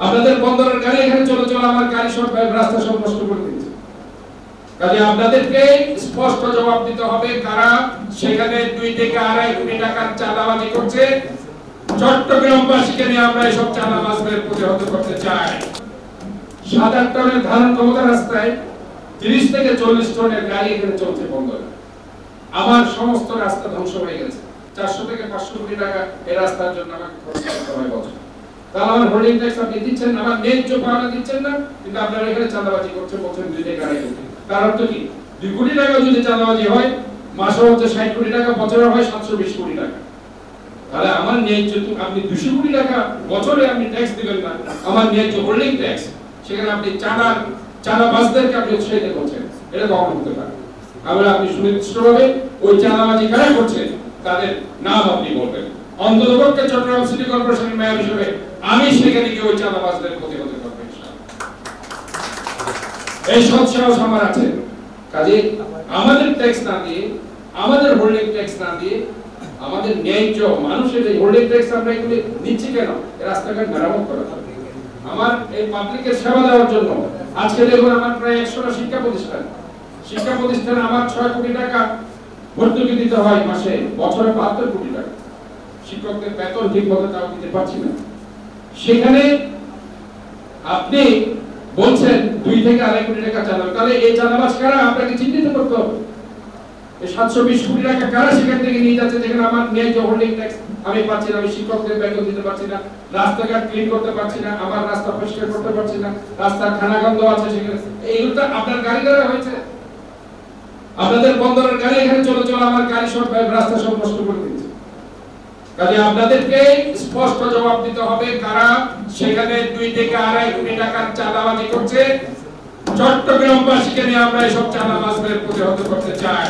আপনাদের বন্দরের গাড়ি এখানে চলে চলে আমার গাড়ি সব রাস্তা সব নষ্ট করে দিচ্ছে। কাজে আপনাদেরকে স্পষ্ট জবাব দিতে হবে কারা সেখানে 2 থেকে 2.5 কোটি টাকার চাঁদাবাজি করছে। চট্টগ্রামবাসীকে নিয়ে আমরা এসব চাঁদাবাজদের প্রতিহত করতে চাই। 7-8 টনের ধারণ ক্ষমতা রাস্তায় 30 থেকে 40 টনের গাড়ি এখানে চলছে বন্দরে। আমার সমস্ত রাস্তা ধ্বংস হয়ে গেছে। 400 থেকে 500 কোটি টাকা এই রাস্তার জন্য আমাকে খরচ করতে হয় বছর। তাহলে আমার হোল্ডিং ট্যাক্স আপনি দিচ্ছেন না, আমার ন্যায্য পাওনা দিচ্ছেন না, কিন্তু আপনারা এখানে চাঁদাবাজি করছেন বলছেন 2 থেকে 2.5 কোটি। তার অর্থ কি? 2 কোটি টাকা যদি চাঁদাবাজি হয়, মাসে হচ্ছে 60 কোটি টাকা, বছরে হয় 720 কোটি টাকা। তাহলে আমার ন্যায্য আপনি 200 কোটি টাকা বছরে আপনি ট্যাক্স দিবেন না, আমার ন্যায্য হোল্ডিং ট্যাক্স, সেখানে আপনি চাঁদাবাজদেরকে আপনি উৎসাহিত করছেন। এটা কখন হতে পারে? আমরা আপনি সুনির্দিষ্টভাবে ওই চাঁদাবাজি কারা করছে তাদের নাম আপনি বলবেন। অন্ততপক্ষে চট্টগ্রাম সিটি কর্পোরেশনের মেয়র হিসেবে আমি সেখানে গিয়ে ওই চাঁদাবাজদের প্রতিহত করব ইনশাআল্লাহ। এই সৎ সাহস আমার আছে। কাজে আমাদের ট্যাক্স না দিয়ে, আমাদের হোল্ডিং ট্যাক্স না দিয়ে, আমাদের ন্যায্য মানুষের এই হোল্ডিং ট্যাক্স আমরা এগুলি নিচ্ছি কেন? রাস্তাঘাট মেরামত করার জন্য, আমার এই পাবলিকের সেবা দেওয়ার জন্য। আজকে দেখুন আমার প্রায় 100টা শিক্ষা প্রতিষ্ঠান আমার 6 কোটি টাকা ভর্তুকি দিতে হয় মাসে, বছরে 72 কোটি টাকা। শিক্ষকদের বেতন ঠিক মতো তাও দিতে পারছি না। সেখানে আপনি বলছেন 2 থেকে 2.5 কোটি টাকা চাঁদা। তাহলে এই চাঁদাবাজ কারা আপনাকে চিহ্নিত করতে হবে। এই 720 কোটি টাকা কারা সেখান থেকে নিয়ে যাচ্ছে যেখানে আমার ন্যায্য হোল্ডিং ট্যাক্স আমি পাচ্ছি না, আমি শিক্ষকদের বেতন দিতে পারছি না, রাস্তাঘাট ক্লিন করতে পারছি না, আমার রাস্তা পরিষ্কার করতে পারছি না, রাস্তার খানাগন্ধ আছে সেখানে। এইগুলো তো আপনার গাড়ি দ্বারা হয়েছে। আপনাদের বন্দরের গাড়ি এখানে চলে চলে আমার গাড়ি সব রাস্তা সব নষ্ট করে দিচ্ছে। কাজে আপনাদেরকে স্পষ্ট জবাব দিতে হবে কারা সেখানে 2 থেকে 2.5 কোটি টাকার চাঁদাবাজি করছে। চট্টগ্রামবাসীকে নিয়ে আমরা এসব চাঁদাবাজদের প্রতিহত করতে চাই।